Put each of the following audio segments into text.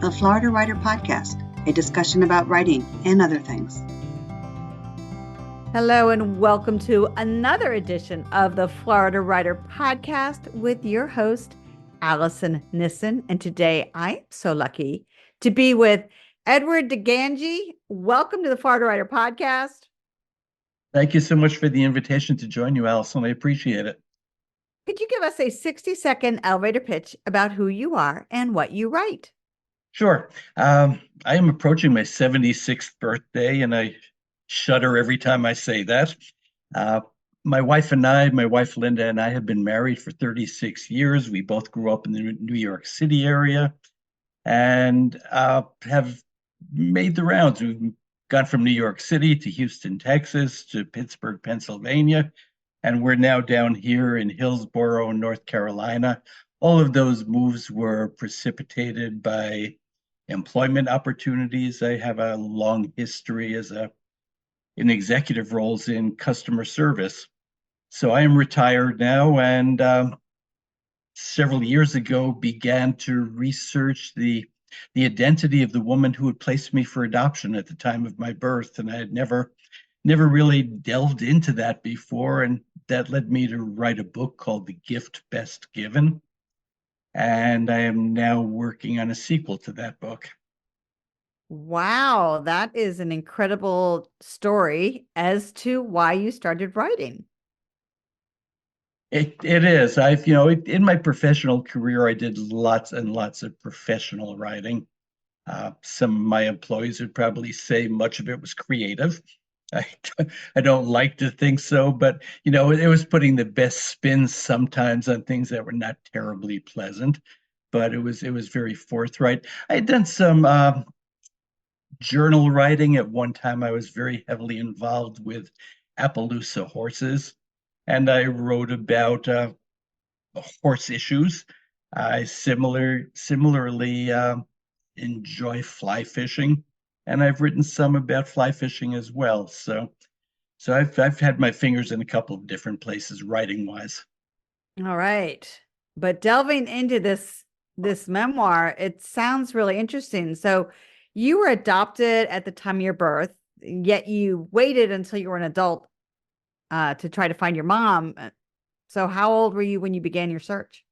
the Florida Writer Podcast, a discussion about writing and other things. Hello, and welcome to another edition of the Florida Writer Podcast with your host, Alison Nissen. And today I'm so lucky to be with Edward DiGangi. Welcome to the Florida Writer Podcast. Thank you so much for the invitation to join you, Alison. I appreciate it. Could you give us a 60-second elevator pitch about who you are and what you write? Sure. I am approaching my 76th birthday, and I shudder every time I say that. My wife Linda and I have been married for 36 years. We both grew up in the New York City area and have made the rounds. We've gone from New York City to Houston, Texas, to Pittsburgh, Pennsylvania, and we're now down here in Hillsborough, North Carolina. All of those moves were precipitated by employment opportunities. I have a long history in executive roles in customer service. So I am retired now, and several years ago began to research the identity of the woman who had placed me for adoption at the time of my birth. And I had never really delved into that before. And that led me to write a book called The Gift Best Given. And I am now working on a sequel to that book. Wow, that is an incredible story as to why you started writing. It is. In my professional career, I did lots and lots of professional writing. Some of my employees would probably say much of it was creative. I don't like to think so, but it was putting the best spin sometimes on things that were not terribly pleasant. But it was very forthright. I had done some journal writing. At one time, I was very heavily involved with Appaloosa horses, and I wrote about horse issues. I similarly enjoy fly fishing, and I've written some about fly fishing as well. So I've had my fingers in a couple of different places writing wise. All right, but delving into this memoir, it sounds really interesting. So you were adopted at the time of your birth, yet you waited until you were an adult to try to find your mom. So how old were you when you began your search?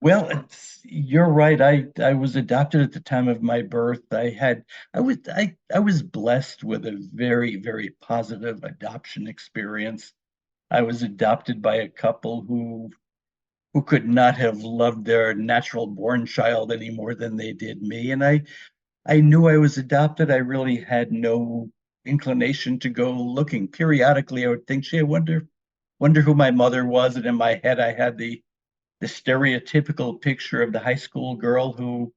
Well, you're right. I was adopted at the time of my birth. I was blessed with a very, very positive adoption experience. I was adopted by a couple who could not have loved their natural born child any more than they did me. And I knew I was adopted. I really had no inclination to go looking. Periodically, I would think, gee, I wonder who my mother was. And in my head, I had the stereotypical picture of the high school girl who,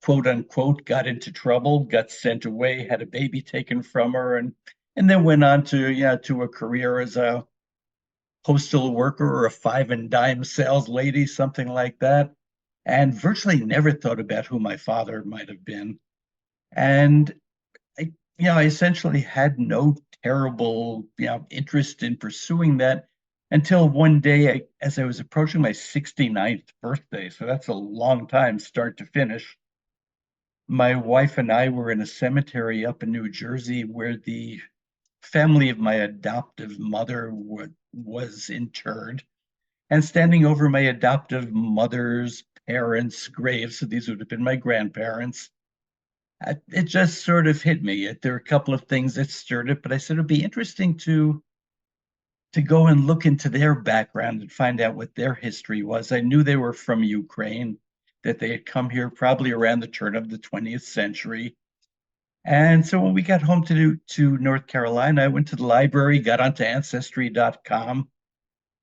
quote unquote, got into trouble, got sent away, had a baby taken from her, and then went on to a career as a postal worker or a five and dime sales lady, something like that, and virtually never thought about who my father might have been. And I essentially had no terrible interest in pursuing that until one day, as I was approaching my 69th birthday, so that's a long time start to finish, my wife and I were in a cemetery up in New Jersey where the family of my adoptive mother was interred. And standing over my adoptive mother's parents' graves, so these would have been my grandparents, it just sort of hit me. There were a couple of things that stirred it, but I said it'd be interesting to go and look into their background and find out what their history was. I knew they were from Ukraine, that they had come here probably around the turn of the 20th century. And so when we got home to North Carolina, I went to the library, got onto Ancestry.com,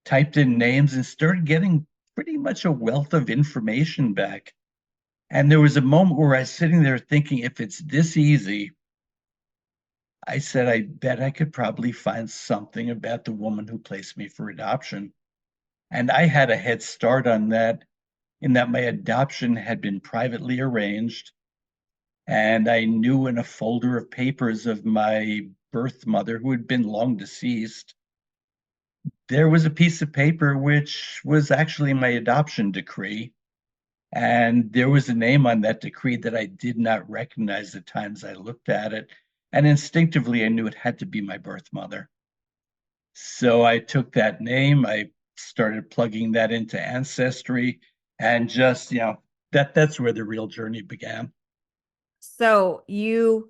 typed in names, and started getting pretty much a wealth of information back. And there was a moment where I was sitting there thinking, if it's this easy, I said, I bet I could probably find something about the woman who placed me for adoption. And I had a head start on that, in that my adoption had been privately arranged. And I knew in a folder of papers of my birth mother, who had been long deceased, there was a piece of paper which was actually my adoption decree. And there was a name on that decree that I did not recognize the times I looked at it. And instinctively, I knew it had to be my birth mother. So I took that name, I started plugging that into Ancestry, and just, that's where the real journey began. So you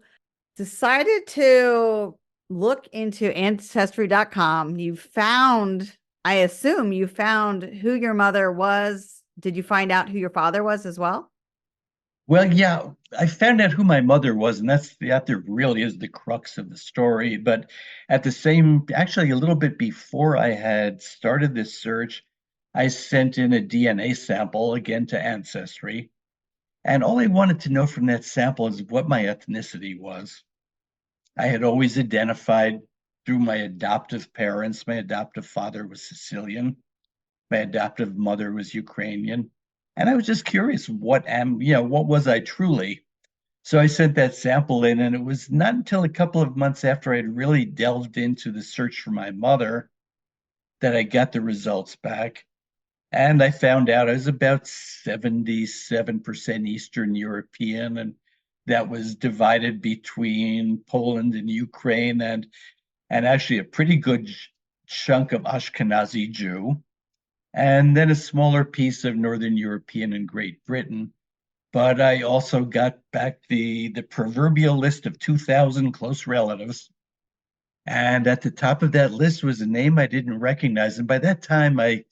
decided to look into ancestry.com. You found, I assume you found who your mother was. Did you find out who your father was as well? Well, yeah, I found out who my mother was, and that really is the crux of the story. But actually, a little bit before I had started this search, I sent in a DNA sample again to Ancestry. And all I wanted to know from that sample is what my ethnicity was. I had always identified through my adoptive parents. My adoptive father was Sicilian. My adoptive mother was Ukrainian. And I was just curious, what was I truly? So I sent that sample in, and it was not until a couple of months after I'd really delved into the search for my mother that I got the results back. And I found out I was about 77% Eastern European, and that was divided between Poland and Ukraine, and actually a pretty good chunk of Ashkenazi Jew, and then a smaller piece of Northern European and Great Britain. But I also got back the proverbial list of 2,000 close relatives. And at the top of that list was a name I didn't recognize. And by that time, I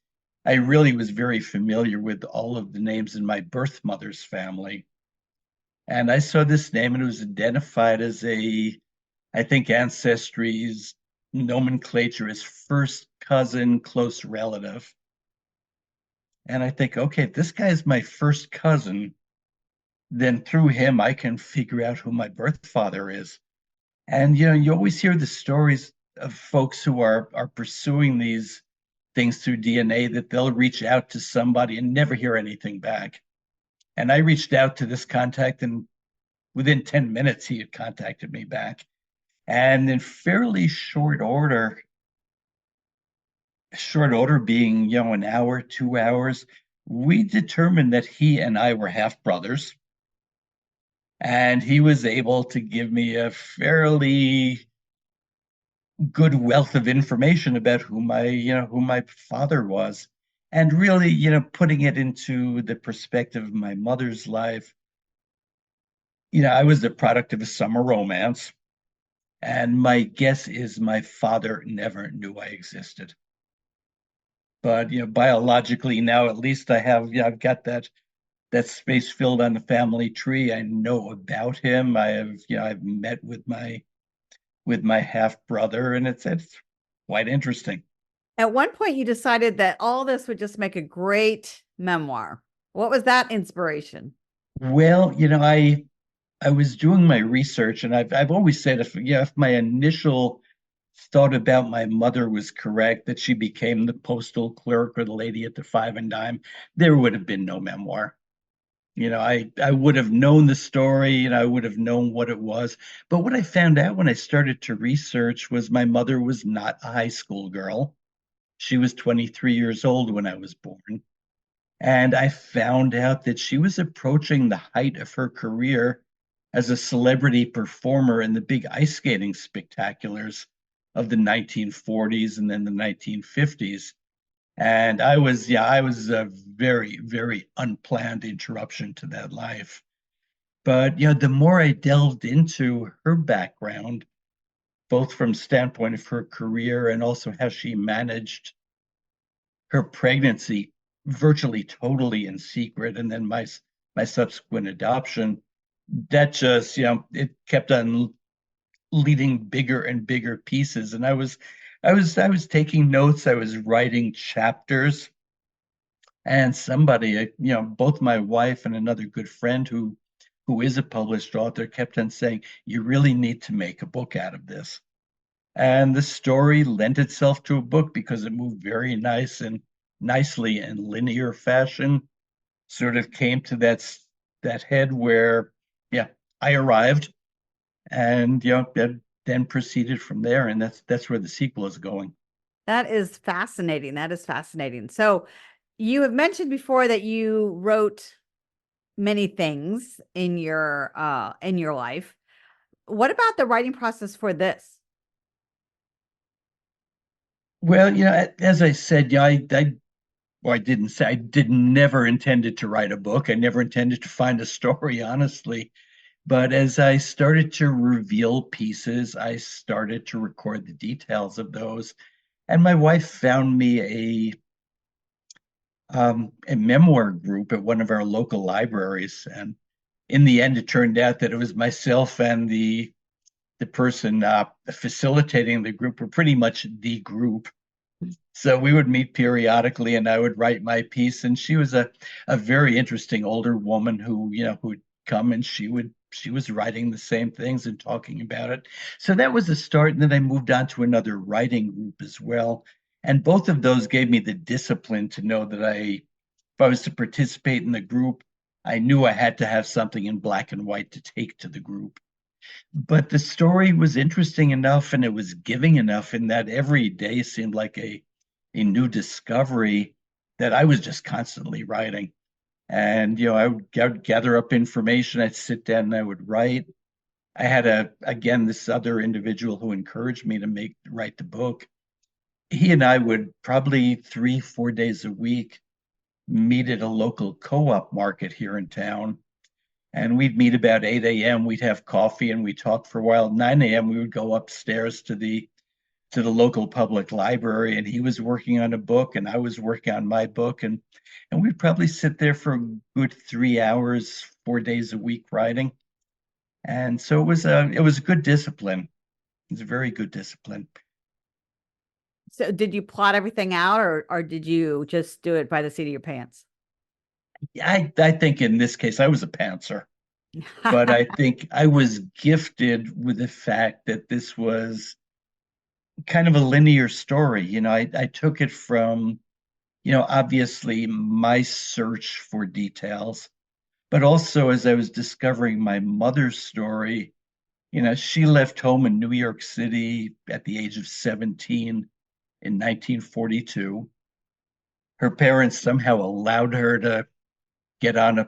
really was very familiar with all of the names in my birth mother's family. And I saw this name, and it was identified as I think Ancestry's nomenclature is first cousin, close relative. And I think, okay, if this guy's my first cousin, then through him, I can figure out who my birth father is. And, you always hear the stories of folks who are pursuing these things through DNA, that they'll reach out to somebody and never hear anything back. And I reached out to this contact, and within 10 minutes, he had contacted me back. And in fairly short order being, an hour, 2 hours, we determined that he and I were half brothers. And he was able to give me a fairly good wealth of information about who my father was. And really, putting it into the perspective of my mother's life, I was the product of a summer romance. And my guess is my father never knew I existed. But, biologically now, at least I've got that space filled on the family tree. I know about him. I've met with my half brother, and it's quite interesting. At one point, you decided that all this would just make a great memoir. What was that inspiration? Well, I was doing my research, and I've always said, if my initial thought about my mother was correct, that she became the postal clerk or the lady at the five and dime, there would have been no memoir. I would have known the story, and I would have known what it was. But what I found out when I started to research was my mother was not a high school girl. She was 23 years old when I was born. And I found out that she was approaching the height of her career as a celebrity performer in the big ice skating spectaculars of the 1940s and then the 1950s. And I was a very, very unplanned interruption to that life. But, the more I delved into her background, both from standpoint of her career and also how she managed her pregnancy virtually totally in secret, and then my subsequent adoption, that just, it kept on leading bigger and bigger pieces. And I was taking notes, I was writing chapters, and somebody, both my wife and another good friend who is a published author, kept on saying, you really need to make a book out of this. And the story lent itself to a book because it moved very nicely in linear fashion. Sort of came to that head where, I arrived, and then proceeded from there, and that's where the sequel is going. That is fascinating. So you have mentioned before that you wrote many things in your life. What about the writing process for this? Well, as I said, I didn't say I did never intended to write a book. I never intended to find a story, honestly. But as I started to reveal pieces, I started to record the details of those. And my wife found me a memoir group at one of our local libraries. And in the end, it turned out that it was myself and the person facilitating the group were pretty much the group. So we would meet periodically, and I would write my piece. And she was a very interesting older woman who'd come, and she was writing the same things and talking about it. So that was the start. And then I moved on to another writing group as well. And both of those gave me the discipline to know that if I was to participate in the group, I knew I had to have something in black and white to take to the group. But the story was interesting enough and it was giving enough in that every day seemed like a new discovery that I was just constantly writing. And I would gather up information, I'd sit down and I would write. I had again this other individual who encouraged me to write the book. He and I would probably 3-4 days a week meet at a local co-op market here in town. And we'd meet about 8 a.m. We'd have coffee and we'd talk for a while. 9 a.m. we would go upstairs to the local public library, and he was working on a book and I was working on my book, and we'd probably sit there for a good 3 hours, 4 days a week writing. And so it was a good discipline. It was a very good discipline. So did you plot everything out, or did you just do it by the seat of your pants? I think in this case I was a pantser, but I think I was gifted with the fact that this was kind of a linear story. I took it from, obviously my search for details, but also as I was discovering my mother's story. She left home in New York City at the age of 17 in 1942. Her parents somehow allowed her to get on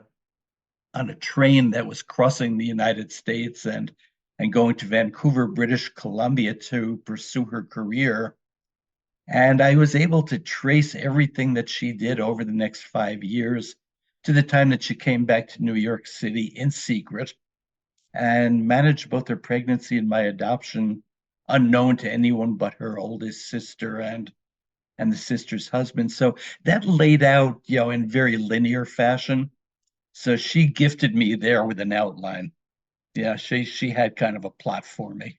a train that was crossing the United States and going to Vancouver, British Columbia to pursue her career. And I was able to trace everything that she did over the next 5 years to the time that she came back to New York City in secret and managed both her pregnancy and my adoption unknown to anyone but her oldest sister and the sister's husband. So that laid out, in very linear fashion. So she gifted me there with an outline. Yeah, she had kind of a plot for me.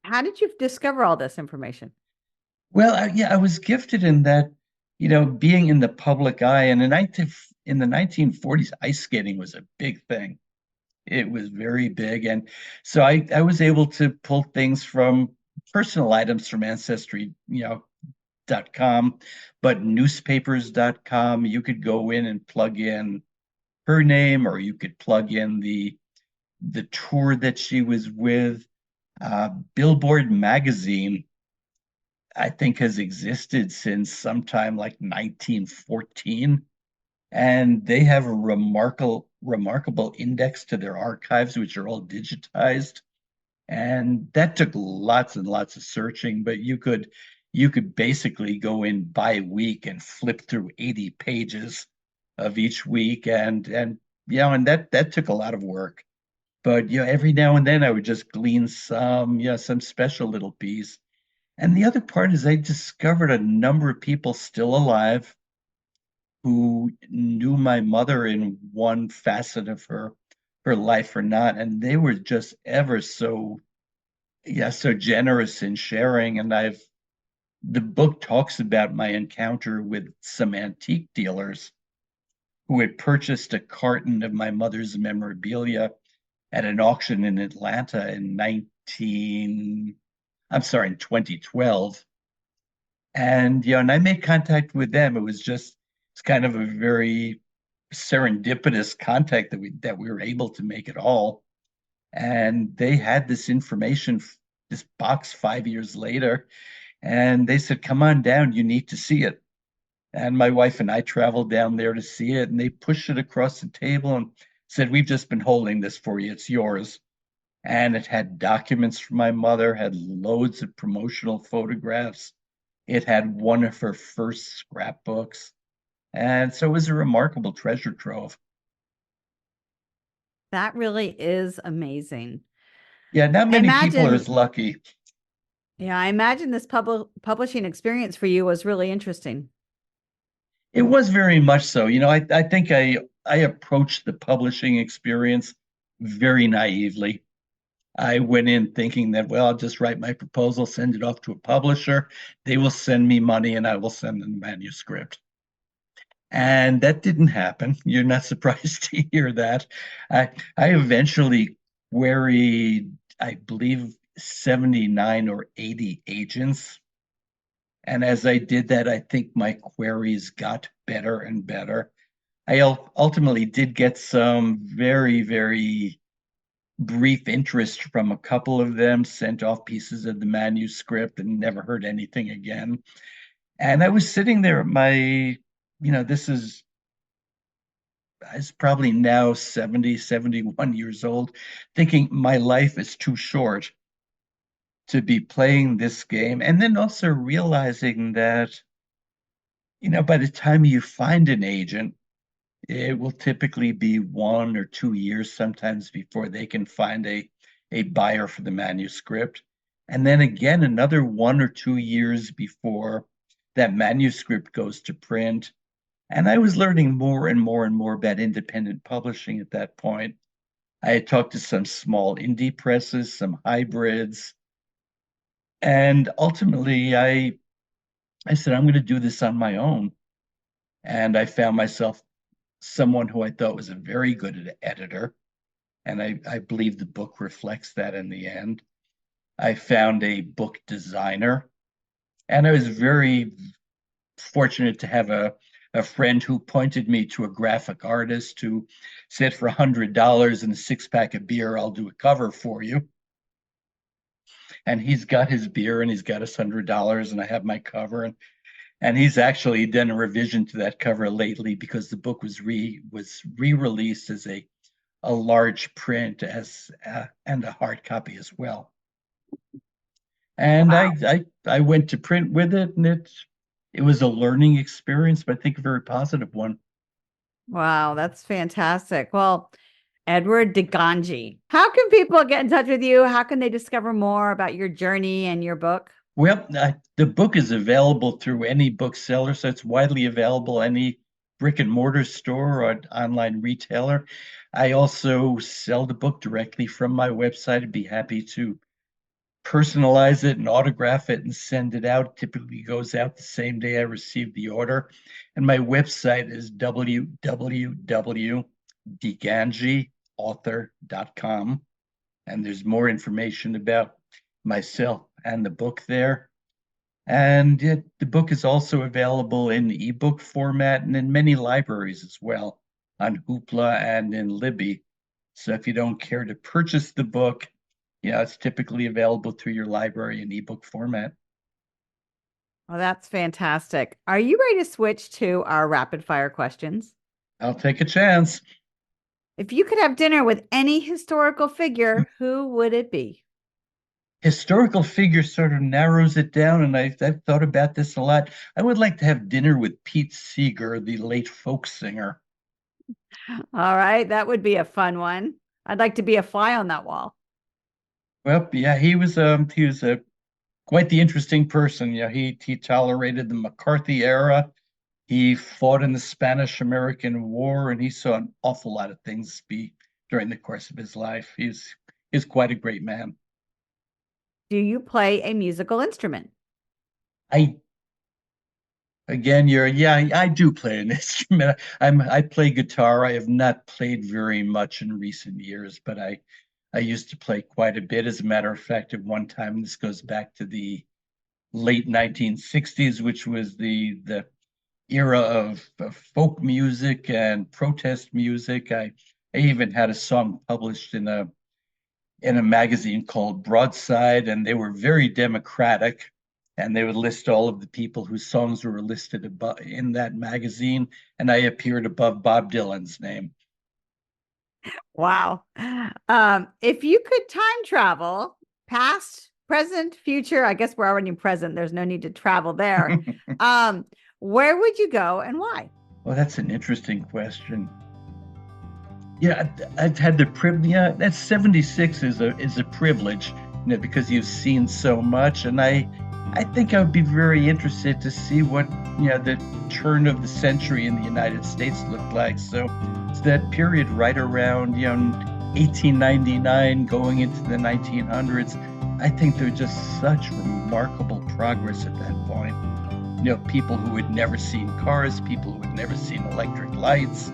How did you discover all this information? Well, I was gifted in that, being in the public eye. And in the 1940s, ice skating was a big thing. It was very big. And so I was able to pull things from personal items from Ancestry, .com, but newspapers.com, you could go in and plug in her name, or you could plug in the tour that she was with. Billboard magazine, I think, has existed since sometime like 1914, and they have a remarkable index to their archives, which are all digitized. And that took lots and lots of searching, but you could basically go in by week and flip through 80 pages of each week, and that took a lot of work. But every now and then I would just glean some special little piece. And the other part is I discovered a number of people still alive who knew my mother in one facet of her life or not, and they were just ever so so generous in sharing. And the book talks about my encounter with some antique dealers who had purchased a carton of my mother's memorabilia at an auction in Atlanta in 2012. And I made contact with them. It's kind of a very serendipitous contact that we were able to make at all. And they had this information, this box 5 years later, and they said, "Come on down, you need to see it." And my wife and I traveled down there to see it, and they pushed it across the table and said, "We've just been holding this for you. It's yours." And it had documents from my mother, had loads of promotional photographs. It had one of her first scrapbooks. And so it was a remarkable treasure trove. That really is amazing. Yeah, not I many people are imagine, as lucky. yeah, I imagine this publishing experience for you was really interesting. It was very much so. I think I approached the publishing experience very naively. I went in thinking that, well, I'll just write my proposal, send it off to a publisher. They will send me money and I will send them the manuscript. And that didn't happen. You're not surprised to hear that. I eventually queried, I believe, 79 or 80 agents. And as I did that, I think my queries got better and better. I ultimately did get some very, very brief interest from a couple of them, sent off pieces of the manuscript and never heard anything again. And I was sitting there at this is, I was probably now 70, 71 years old, thinking my life is too short to be playing this game. And then also realizing that, by the time you find an agent, it will typically be 1 or 2 years sometimes before they can find a buyer for the manuscript. And then again, another 1 or 2 years before that manuscript goes to print. And I was learning more and more and more about independent publishing at that point. I had talked to some small indie presses, some hybrids. And ultimately, I said, I'm going to do this on my own. And I found myself someone who I thought was a very good editor. And I believe the book reflects that in the end. I found a book designer. And I was very fortunate to have a friend who pointed me to a graphic artist who said, for $100 and a six-pack of beer, I'll do a cover for you. And he's got his beer and he's got his $100 and I have my cover. And he's actually done a revision to that cover lately because the book was re-released as a large print and a hard copy as well. And Wow. I went to print with it, and it was a learning experience, but I think a very positive one. Wow, that's fantastic. Well, Edward DiGangi, how can people get in touch with you? How can they discover more about your journey and your book? Well, the book is available through any bookseller, so it's widely available any brick and mortar store or online retailer. I also sell the book directly from my website. I'd be happy to personalize it and autograph it and send it out. It typically goes out the same day I receive the order. And my website is www.digangiauthor.com. And there's more information about myself and the book there. And the book is also available in ebook format and in many libraries as well, on Hoopla and in Libby. So if you don't care to purchase the book, it's typically available through your library in ebook format. Well, that's fantastic. Are you ready to switch to our rapid fire questions? I'll take a chance. If you could have dinner with any historical figure, who would it be? Historical figure sort of narrows it down, and I've thought about this a lot. I would like to have dinner with Pete Seeger, the late folk singer. All right, that would be a fun one. I'd like to be a fly on that wall. Well, yeah, he was a quite the interesting person. He tolerated the McCarthy era. He fought in the Spanish-American War, and he saw an awful lot of things during the course of his life. He's quite a great man. Do you play a musical instrument? I Again, I do play an instrument. I play guitar. I have not played very much in recent years, but I used to play quite a bit. As a matter of fact, at one time, this goes back to the late 1960s, which was the era of folk music and protest music. I even had a song published in a magazine called Broadside, and they were very democratic. and they would list all of the people whose songs were listed above in that magazine, and I appeared above Bob Dylan's name. Wow. If you could time travel, past, present, future, I guess we're already present. There's no need to travel there. Where would you go and why? Well, that's an interesting question. Yeah, I've had the privilege. Yeah, that 76 is a privilege, because you've seen so much, and I think I would be very interested to see what the turn of the century in the United States looked like. So it's that period right around 1899 going into the 1900s. I think there was just such remarkable progress at that point. People who had never seen cars, people who had never seen electric lights.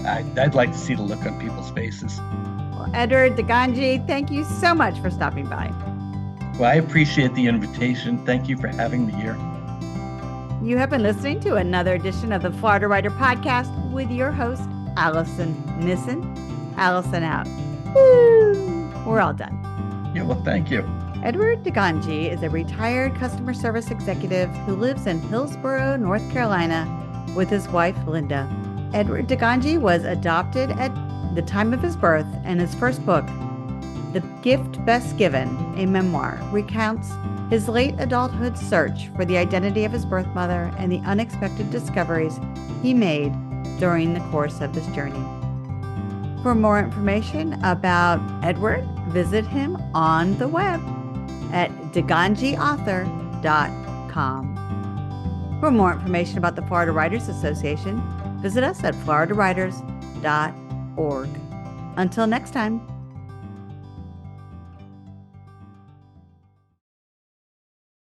I'd like to see the look on people's faces. Well, Edward DiGangi, thank you so much for stopping by. Well, I appreciate the invitation. Thank you for having me here. You have been listening to another edition of the Florida Writer Podcast with your host, Alison Nissen. Alison out. Woo! We're all done. Yeah, well, thank you. Edward DiGangi is a retired customer service executive who lives in Hillsborough, North Carolina, with his wife, Linda. Edward DiGangi was adopted at the time of his birth, and his first book, The Gift Best Given, a memoir, recounts his late adulthood search for the identity of his birth mother and the unexpected discoveries he made during the course of this journey. For more information about Edward, visit him on the web at digangiauthor.com. For more information about the Florida Writers Association, visit us at floridawriters.org. Until next time.